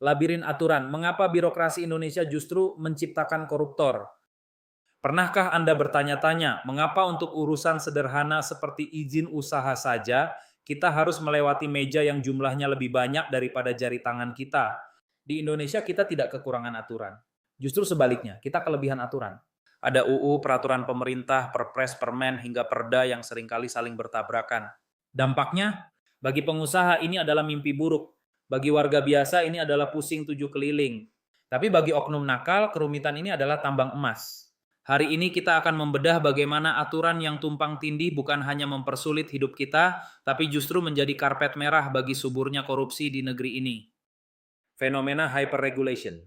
Labirin aturan, mengapa birokrasi Indonesia justru menciptakan koruptor? Pernahkah Anda bertanya-tanya, mengapa untuk urusan sederhana seperti izin usaha saja, kita harus melewati meja yang jumlahnya lebih banyak daripada jari tangan kita? Di Indonesia kita tidak kekurangan aturan. Justru sebaliknya, kita kelebihan aturan. Ada UU, peraturan pemerintah, perpres, permen, hingga perda yang seringkali saling bertabrakan. Dampaknya, bagi pengusaha ini adalah mimpi buruk. Bagi warga biasa ini adalah pusing tujuh keliling. Tapi bagi oknum nakal, kerumitan ini adalah tambang emas. Hari ini kita akan membedah bagaimana aturan yang tumpang tindih bukan hanya mempersulit hidup kita, tapi justru menjadi karpet merah bagi suburnya korupsi di negeri ini. Fenomena hyperregulation.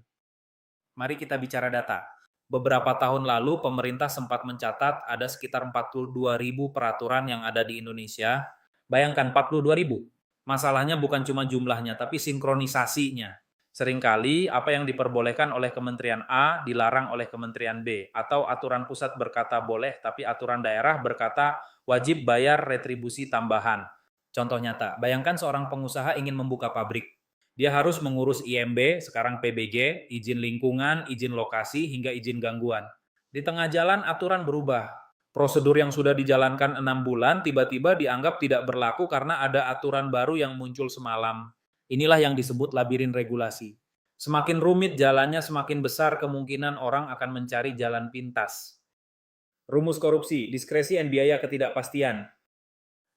Mari kita bicara data. Beberapa tahun lalu pemerintah sempat mencatat ada sekitar 42.000 peraturan yang ada di Indonesia. Bayangkan 42.000. Masalahnya bukan cuma jumlahnya, tapi sinkronisasinya. Seringkali apa yang diperbolehkan oleh Kementerian A dilarang oleh Kementerian B, atau aturan pusat berkata boleh, tapi aturan daerah berkata wajib bayar retribusi tambahan. Contoh nyata, bayangkan seorang pengusaha ingin membuka pabrik. Dia harus mengurus IMB, sekarang PBG, izin lingkungan, izin lokasi, hingga izin gangguan. Di tengah jalan aturan berubah. Prosedur yang sudah dijalankan 6 bulan tiba-tiba dianggap tidak berlaku karena ada aturan baru yang muncul semalam. Inilah yang disebut labirin regulasi. Semakin rumit jalannya, semakin besar kemungkinan orang akan mencari jalan pintas. Rumus korupsi, diskresi dan biaya ketidakpastian.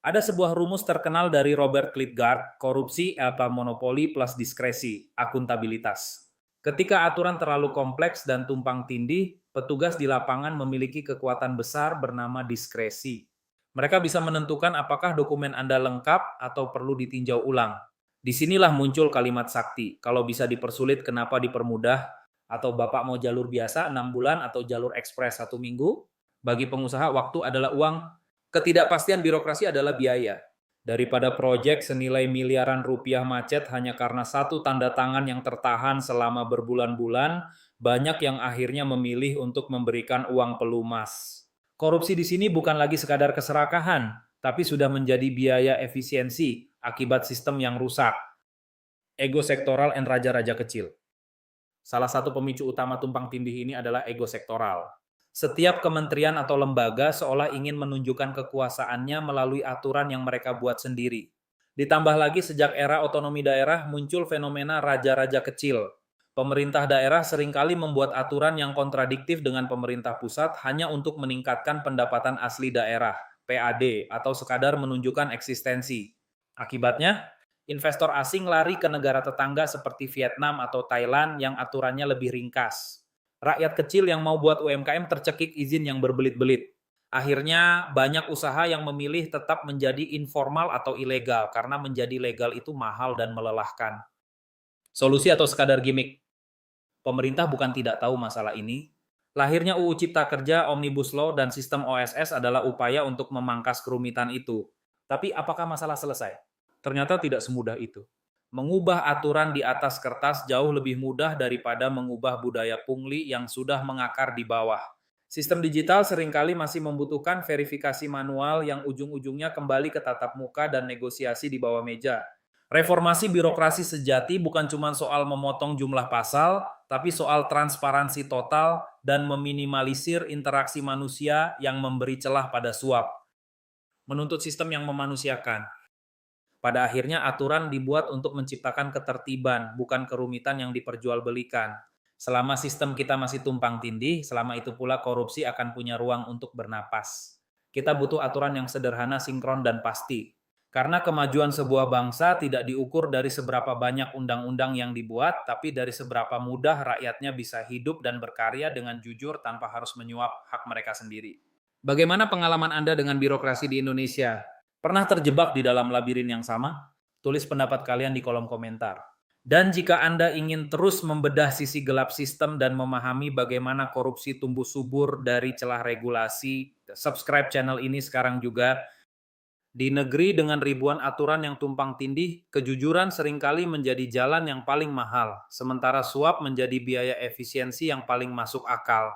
Ada sebuah rumus terkenal dari Robert Klitgard, korupsi atau monopoli plus diskresi, akuntabilitas. Ketika aturan terlalu kompleks dan tumpang tindih, petugas di lapangan memiliki kekuatan besar bernama diskresi. Mereka bisa menentukan apakah dokumen Anda lengkap atau perlu ditinjau ulang. Disinilah muncul kalimat sakti, kalau bisa dipersulit kenapa dipermudah, atau Bapak mau jalur biasa 6 bulan atau jalur ekspres 1 minggu, bagi pengusaha waktu adalah uang. Ketidakpastian birokrasi adalah biaya. Daripada proyek senilai miliaran rupiah macet hanya karena satu tanda tangan yang tertahan selama berbulan-bulan, banyak yang akhirnya memilih untuk memberikan uang pelumas. Korupsi di sini bukan lagi sekadar keserakahan, tapi sudah menjadi biaya efisiensi akibat sistem yang rusak. Ego sektoral dan raja-raja kecil. Salah satu pemicu utama tumpang tindih ini adalah ego sektoral. Setiap kementerian atau lembaga seolah ingin menunjukkan kekuasaannya melalui aturan yang mereka buat sendiri. Ditambah lagi sejak era otonomi daerah muncul fenomena raja-raja kecil. Pemerintah daerah seringkali membuat aturan yang kontradiktif dengan pemerintah pusat hanya untuk meningkatkan pendapatan asli daerah, PAD, atau sekadar menunjukkan eksistensi. Akibatnya, investor asing lari ke negara tetangga seperti Vietnam atau Thailand yang aturannya lebih ringkas. Rakyat kecil yang mau buat UMKM tercekik izin yang berbelit-belit. Akhirnya banyak usaha yang memilih tetap menjadi informal atau ilegal karena menjadi legal itu mahal dan melelahkan. Solusi atau sekadar gimmick? Pemerintah bukan tidak tahu masalah ini. Lahirnya UU Cipta Kerja, Omnibus Law, dan sistem OSS adalah upaya untuk memangkas kerumitan itu. Tapi apakah masalah selesai? Ternyata tidak semudah itu. Mengubah aturan di atas kertas jauh lebih mudah daripada mengubah budaya pungli yang sudah mengakar di bawah. Sistem digital seringkali masih membutuhkan verifikasi manual yang ujung-ujungnya kembali ke tatap muka dan negosiasi di bawah meja. Reformasi birokrasi sejati bukan cuma soal memotong jumlah pasal, tapi soal transparansi total dan meminimalisir interaksi manusia yang memberi celah pada suap. Menuntut sistem yang memanusiakan. Pada akhirnya aturan dibuat untuk menciptakan ketertiban, bukan kerumitan yang diperjualbelikan. Selama sistem kita masih tumpang tindih, selama itu pula korupsi akan punya ruang untuk bernapas. Kita butuh aturan yang sederhana, sinkron, dan pasti. Karena kemajuan sebuah bangsa tidak diukur dari seberapa banyak undang-undang yang dibuat, tapi dari seberapa mudah rakyatnya bisa hidup dan berkarya dengan jujur tanpa harus menyuap hak mereka sendiri. Bagaimana pengalaman Anda dengan birokrasi di Indonesia? Pernah terjebak di dalam labirin yang sama? Tulis pendapat kalian di kolom komentar. Dan jika Anda ingin terus membedah sisi gelap sistem dan memahami bagaimana korupsi tumbuh subur dari celah regulasi, subscribe channel ini sekarang juga. Di negeri dengan ribuan aturan yang tumpang tindih, kejujuran seringkali menjadi jalan yang paling mahal, sementara suap menjadi biaya efisiensi yang paling masuk akal.